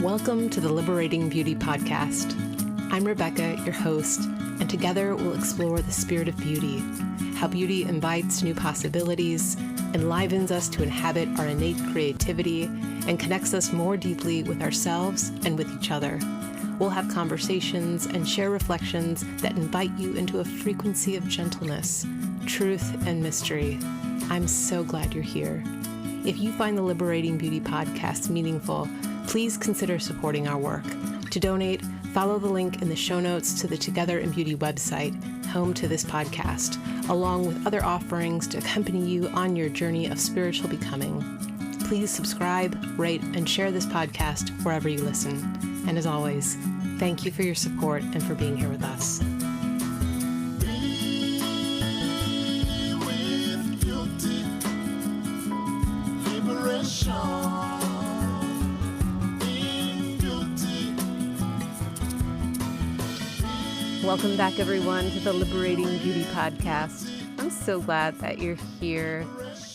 Welcome to the Liberating Beauty Podcast. I'm Rebecca, your host, and together we'll explore the spirit of beauty, how beauty invites new possibilities, enlivens us to inhabit our innate creativity, and connects us more deeply with ourselves and with each other. We'll have conversations and share reflections that invite you into a frequency of gentleness, truth, and mystery. I'm so glad you're here. If you find the Liberating Beauty Podcast meaningful, please consider supporting our work. To donate, follow the link in the show notes to the Together in Beauty website, home to this podcast, along with other offerings to accompany you on your journey of spiritual becoming. Please subscribe, rate, and share this podcast wherever you listen. And as always, thank you for your support and for being here with us. Welcome back, everyone, to the Liberating Beauty Podcast. I'm so glad that you're here.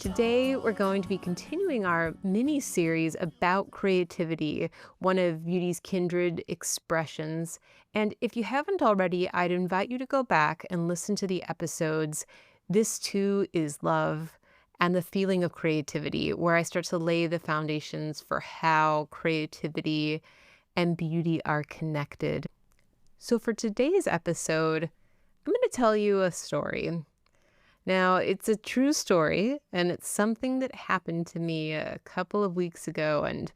Today, we're going to be continuing our mini-series about creativity, one of beauty's kindred expressions. And if you haven't already, I'd invite you to go back and listen to the episodes, This Too Is Love, and The Feeling of Creativity, where I start to lay the foundations for how creativity and beauty are connected. So for today's episode, I'm going to tell you a story. Now, it's a true story, and it's something that happened to me a couple of weeks ago. And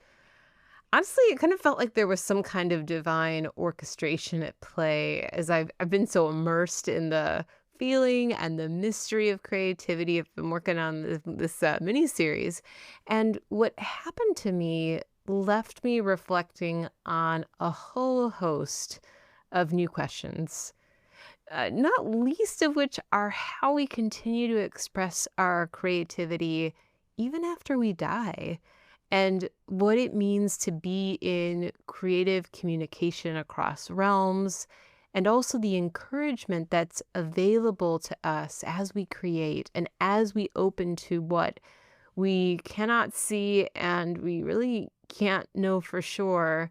honestly, it kind of felt like there was some kind of divine orchestration at play, as I've been so immersed in the feeling and the mystery of creativity. I've been working on this mini-series. And what happened to me left me reflecting on a whole host of new questions, not least of which are how we continue to express our creativity even after we die, and what it means to be in creative communication across realms, and also the encouragement that's available to us as we create and as we open to what we cannot see and we really can't know for sure.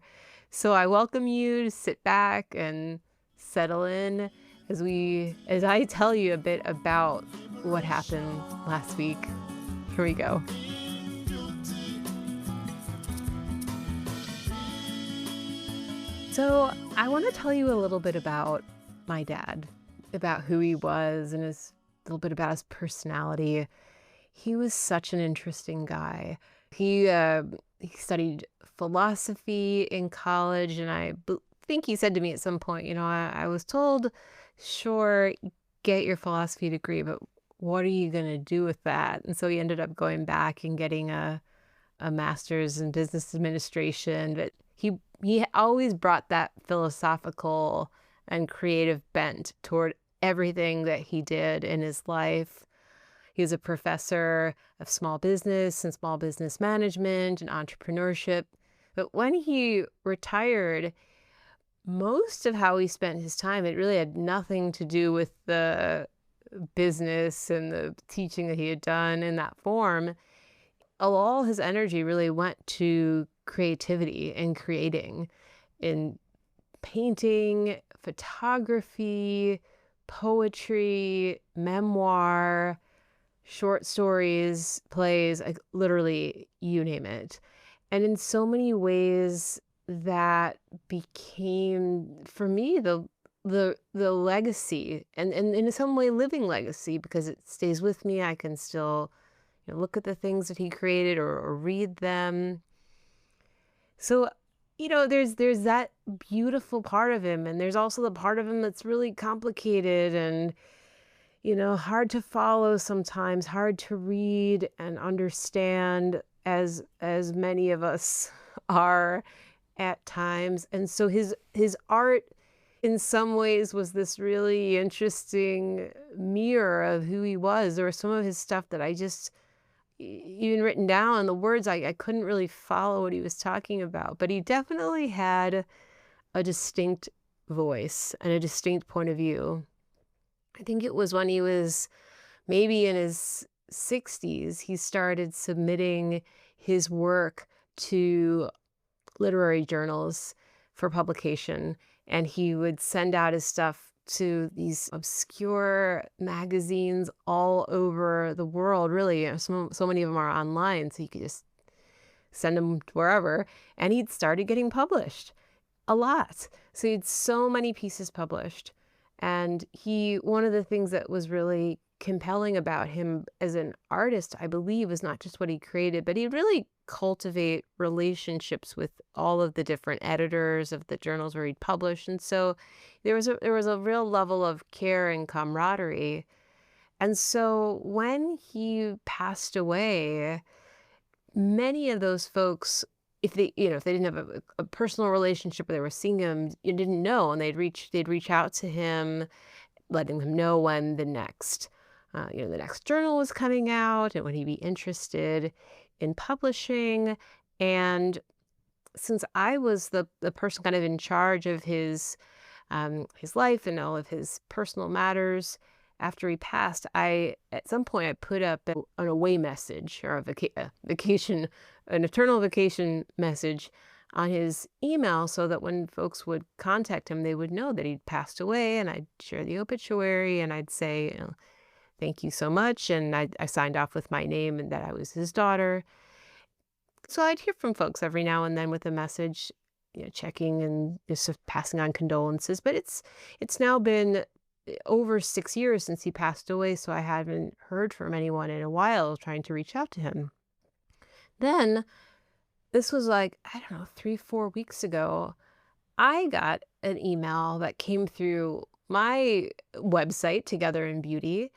So I welcome you to sit back and settle in as I tell you a bit about what happened last week. Here we go. So I want to tell you a little bit about my dad, about who he was and a little bit about his personality. He was such an interesting guy. He studied philosophy in college, and I think he said to me at some point, I was told, sure, get your philosophy degree, but what are you going to do with that? And so he ended up going back and getting a master's in business administration. But he always brought that philosophical and creative bent toward everything that he did in his life. He was a professor of small business and small business management and entrepreneurship. But when he retired, most of how he spent his time, it really had nothing to do with the business and the teaching that he had done in that form. All his energy really went to creativity and creating, in painting, photography, poetry, memoir, short stories, plays, like literally you name it. And in so many ways that became, for me, the legacy and in some way living legacy, because it stays with me. I can still look at the things that he created or read them. So, there's that beautiful part of him, and there's also the part of him that's really complicated and hard to follow sometimes, hard to read and understand, as many of us are at times. And so his art in some ways was this really interesting mirror of who he was. There was some of his stuff that I just, even written down, the words, I couldn't really follow what he was talking about. But he definitely had a distinct voice and a distinct point of view. I think it was when he was maybe in his 60s, he started submitting his work to literary journals for publication, and he would send out his stuff to these obscure magazines all over the world. Really, so many of them are online, so you could just send them wherever. And he'd started getting published a lot. So he had so many pieces published. And one of the things that was really compelling about him as an artist, I believe, was not just what he created, but he'd really cultivate relationships with all of the different editors of the journals where he'd publish. And so there was a real level of care and camaraderie. And so when he passed away, many of those folks, if they didn't have a personal relationship or they were seeing him, you didn't know, and they'd reach out to him, letting him know when the next journal was coming out and when he'd be interested in publishing. And since I was the person kind of in charge of his life and all of his personal matters, after he passed, at some point I put up an away message, or an eternal vacation message on his email, so that when folks would contact him, they would know that he'd passed away, and I'd share the obituary, and I'd say, thank you so much, and I signed off with my name and that I was his daughter. So I'd hear from folks every now and then with a message, checking and just passing on condolences. But it's now been over 6 years since he passed away, so I haven't heard from anyone in a while trying to reach out to him. Then, this was like, I don't know, 3-4 weeks ago, I got an email that came through my website, Together in Beauty,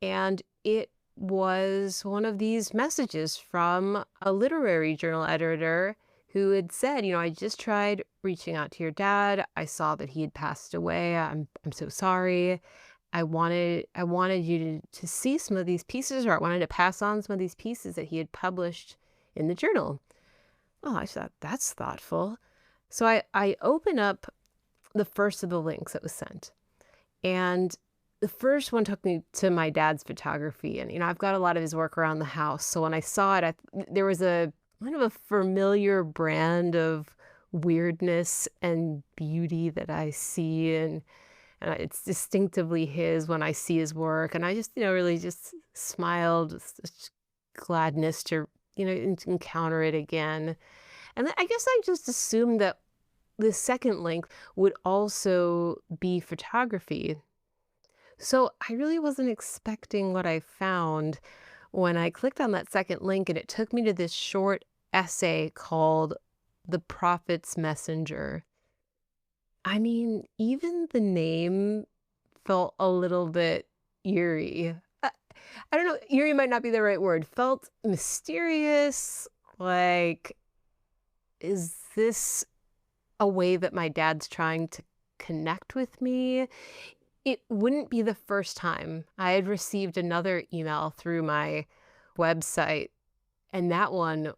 and it was one of these messages from a literary journal editor who had said, I just tried reaching out to your dad. I saw that he had passed away. I'm so sorry. I wanted you to see some of these pieces, or I wanted to pass on some of these pieces that he had published in the journal. Oh, I thought, that's thoughtful. So I open up the first of the links that was sent. And the first one took me to my dad's photography. And, I've got a lot of his work around the house. So when I saw it, there was a kind of a familiar brand of weirdness and beauty that I see. And it's distinctively his when I see his work. And I just, really just smiled, such gladness to, encounter it again. And I guess I just assumed that the second link would also be photography. So I really wasn't expecting what I found when I clicked on that second link, and it took me to this short essay called The Prophet's Messenger. I mean, even the name felt a little bit eerie. I don't know, eerie might not be the right word. Felt mysterious, like, is this a way that my dad's trying to connect with me? It wouldn't be the first time I had received another email through my website, and that one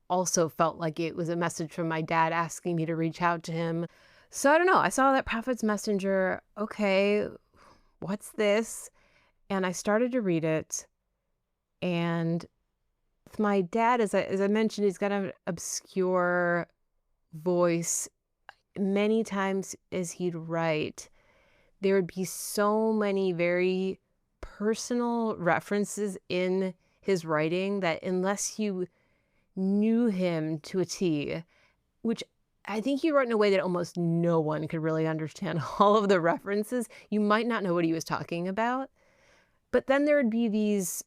also felt like it was a message from my dad asking me to reach out to him. So I don't know. I saw that Prophet's Messenger. Okay, what's this? And I started to read it. And with my dad, as I mentioned, he's got an obscure voice. Many times as he'd write, there would be so many very personal references in his writing that unless you knew him to a T, which I think he wrote in a way that almost no one could really understand all of the references, you might not know what he was talking about. But then there would be these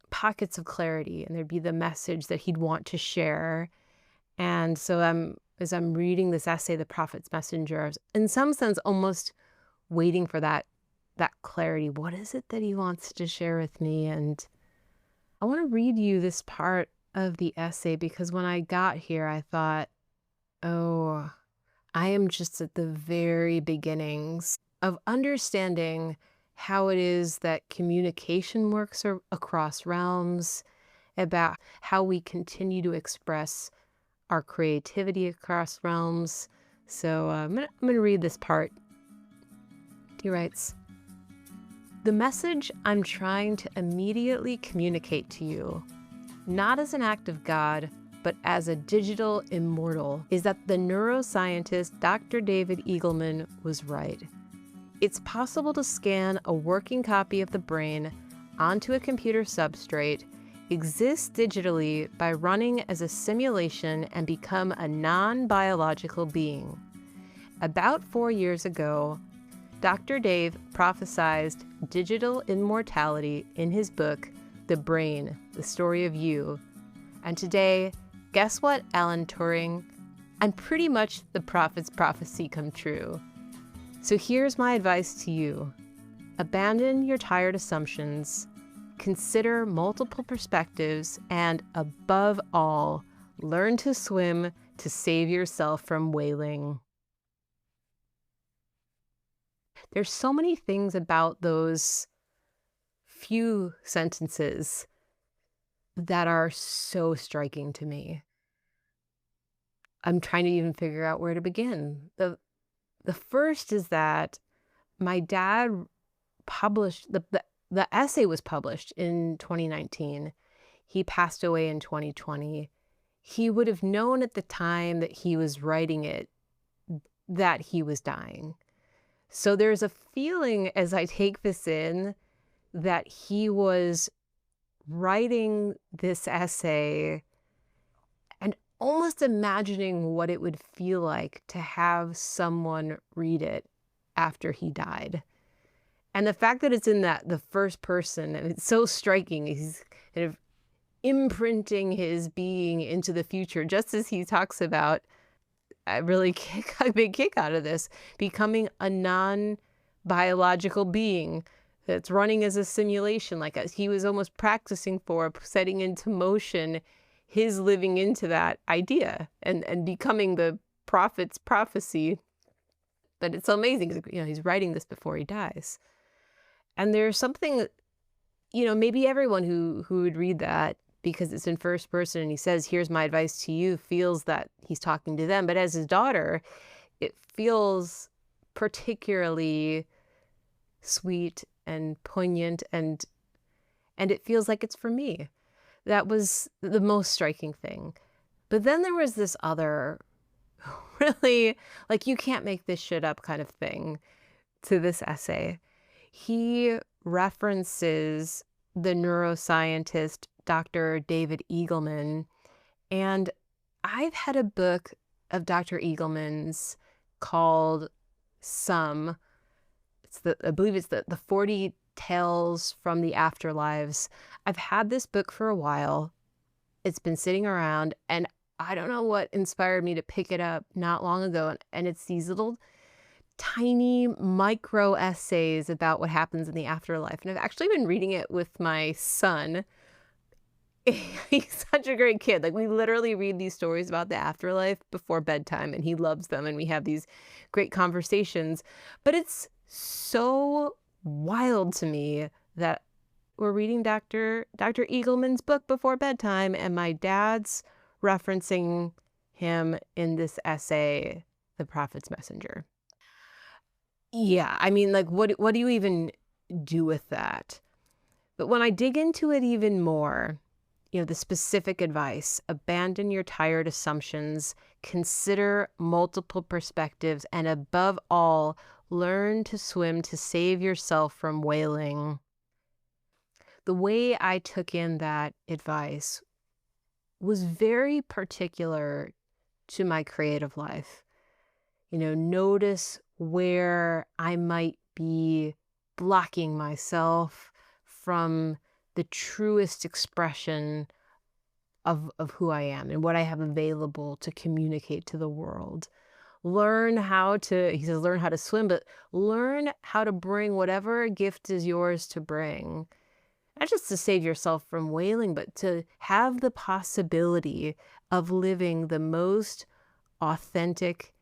pockets of clarity, and there'd be the message that he'd want to share. And so as I'm reading this essay, The Prophet's Messenger, I was, in some sense, almost waiting for that clarity. What is it that he wants to share with me? And I want to read you this part of the essay, because when I got here, I thought, oh, I am just at the very beginnings of understanding how it is that communication works across realms, about how we continue to express our creativity across realms. So I'm gonna read this part. He writes, "The message I'm trying to immediately communicate to you, not as an act of God, but as a digital immortal, is that the neuroscientist Dr. David Eagleman was right. It's possible to scan a working copy of the brain onto a computer substrate, exist digitally by running as a simulation, and become a non-biological being. About 4 years ago, Dr. Dave prophesized digital immortality in his book, The Brain, The Story of You. And today, guess what, Alan Turing? I'm pretty much the prophet's prophecy come true. So here's my advice to you. Abandon your tired assumptions, consider multiple perspectives, and above all, learn to swim to save yourself from whaling. There's so many things about those few sentences that are so striking to me. I'm trying to even figure out where to begin. The first is that my dad published, the essay was published in 2019. He passed away in 2020. He would have known at the time that he was writing it that he was dying. So there's a feeling as I take this in that he was writing this essay and almost imagining what it would feel like to have someone read it after he died. And the fact that it's in the first person, and it's so striking, he's kind of imprinting his being into the future, just as he talks about, I really a big kick out of this, becoming a non-biological being that's running as a simulation, like he was almost practicing for, setting into motion his living into that idea and becoming the prophet's prophecy. But it's so amazing because, he's writing this before he dies. And there's something that, maybe everyone who would read that, because it's in first person and he says, here's my advice to you, feels that he's talking to them. But as his daughter, it feels particularly sweet and poignant, and it feels like it's for me. That was the most striking thing. But then there was this other really, like, you can't make this shit up kind of thing to this essay. He references the neuroscientist Dr. David Eagleman, and I've had a book of Dr. Eagleman's called Some. I believe it's the 40 Tales from the Afterlives. I've had this book for a while. It's been sitting around, and I don't know what inspired me to pick it up not long ago. And it's these little tiny micro essays about what happens in the afterlife. And I've actually been reading it with my son. He's such a great kid. Like, we literally read these stories about the afterlife before bedtime, and he loves them. And we have these great conversations. But it's so wild to me that we're reading Dr. Eagleman's book before bedtime, and my dad's referencing him in this essay, The Prophet's Messenger. Yeah, I mean, like, what do you even do with that? But when I dig into it even more, the specific advice, abandon your tired assumptions, consider multiple perspectives, and above all, learn to swim to save yourself from whaling. The way I took in that advice was very particular to my creative life. Notice where I might be blocking myself from the truest expression of who I am and what I have available to communicate to the world. Learn how to swim, but learn how to bring whatever gift is yours to bring. Not just to save yourself from whaling, but to have the possibility of living the most authentic,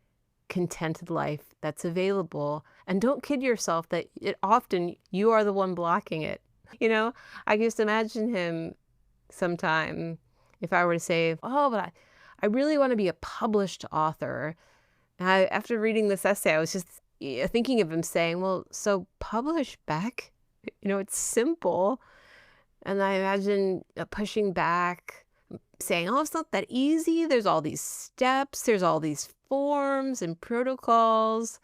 contented life that's available. And don't kid yourself that often you are the one blocking it. I just imagine him sometime, if I were to say, oh, but I really want to be a published author. And after reading this essay, I was just thinking of him saying, well, so publish, Beck. It's simple. And I imagine pushing back, saying, oh, it's not that easy. There's all these steps. There's all these forms and protocols.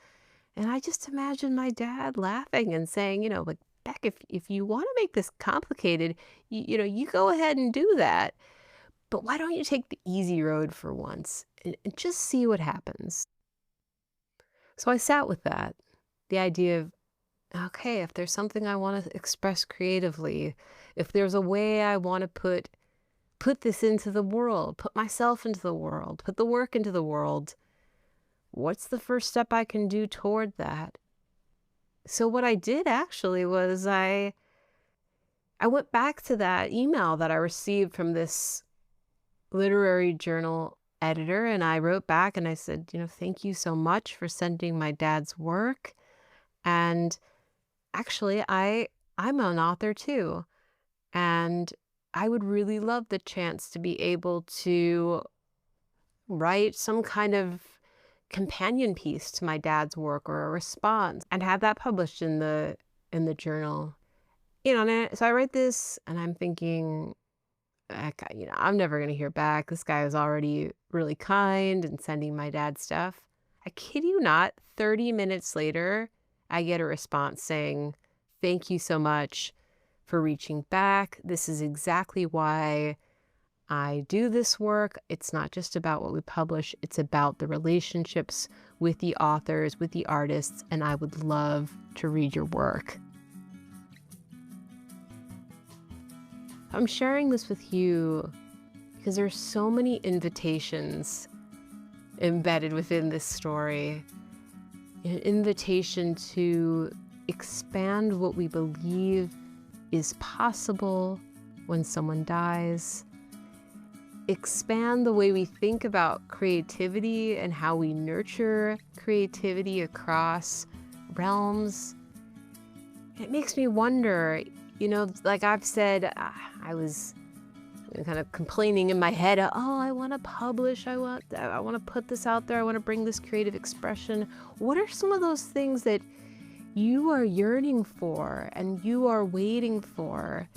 And I just imagine my dad laughing and saying, like, Beck, if you want to make this complicated, you go ahead and do that. But why don't you take the easy road for once and just see what happens? So I sat with that, the idea of, okay, if there's something I want to express creatively, if there's a way I want to put this into the world, put myself into the world, put the work into the world, what's the first step I can do toward that? So what I did actually was I went back to that email that I received from this literary journal editor, and I wrote back and I said, thank you so much for sending my dad's work. And actually, I'm an author too. And I would really love the chance to be able to write some kind of companion piece to my dad's work or a response and have that published in the journal. So I write this and I'm thinking, I'm never going to hear back. This guy was already really kind and sending my dad stuff. I kid you not, 30 minutes later, I get a response saying, thank you so much for reaching back. This is exactly why I do this work. It's not just about what we publish. It's about the relationships with the authors, with the artists, and I would love to read your work. I'm sharing this with you because there's so many invitations embedded within this story. An invitation to expand what we believe is possible when someone dies. Expand the way we think about creativity and how we nurture creativity across realms. It makes me wonder, like I've said, I was kind of complaining in my head, I want to publish, I want to put this out there, I want to bring this creative expression. What are some of those things that you are yearning for and you are waiting for?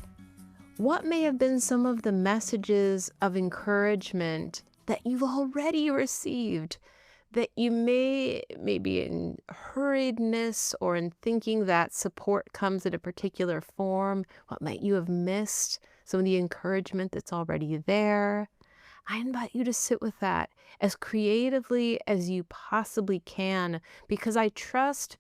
What may have been some of the messages of encouragement that you've already received, that you maybe in hurriedness or in thinking that support comes in a particular form, what might you have missed? Some of the encouragement that's already there. I invite you to sit with that as creatively as you possibly can, because I trust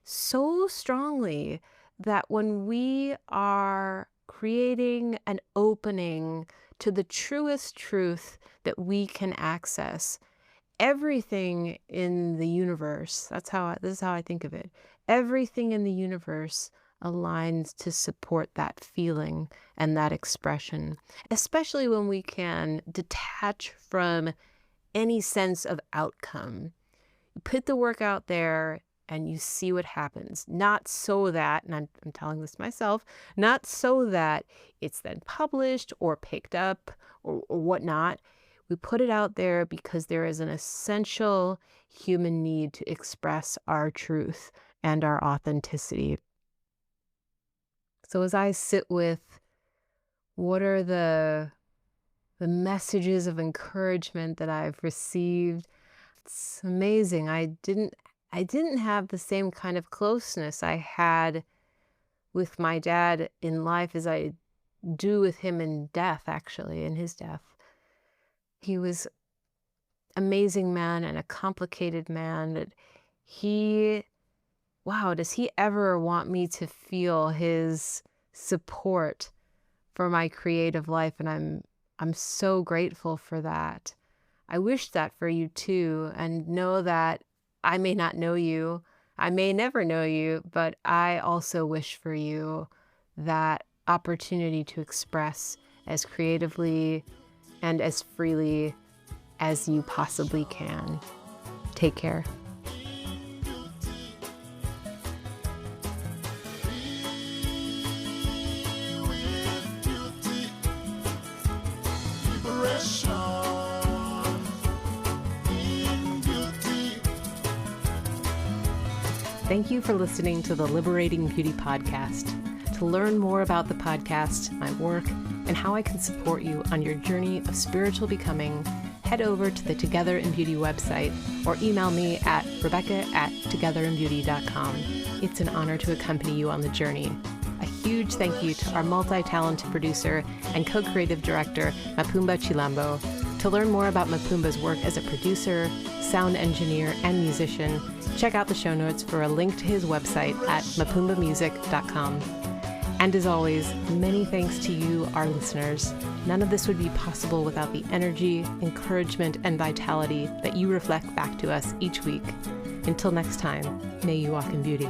so strongly that when we are creating an opening to the truest truth that we can access, everything in the universe, this is how I think of it, everything in the universe aligns to support that feeling and that expression, especially when we can detach from any sense of outcome. You put the work out there and you see what happens. Not so that, and I'm telling this myself, not so that it's then published or picked up or whatnot. We put it out there because there is an essential human need to express our truth and our authenticity. So as I sit with what are the messages of encouragement that I've received, it's amazing. I didn't have the same kind of closeness I had with my dad in life as I do with him in death, actually, in his death. He was an amazing man and a complicated man. That does he ever want me to feel his support for my creative life? And I'm so grateful for that. I wish that for you too, and know that I may not know you, I may never know you, but I also wish for you that opportunity to express as creatively and as freely as you possibly can. Take care. Thank you for listening to the Liberating Beauty Podcast. To learn more about the podcast, my work, and how I can support you on your journey of spiritual becoming, head over to the Together in Beauty website or email me at rebecca@togetherinbeauty.com. It's an honor to accompany you on the journey. A huge thank you to our multi-talented producer and co-creative director, Mapumba Cilombo. To learn more about Mapumba's work as a producer, sound engineer, and musician, check out the show notes for a link to his website at mapumbamusic.com. And as always, many thanks to you, our listeners. None of this would be possible without the energy, encouragement, and vitality that you reflect back to us each week. Until next time, may you walk in beauty.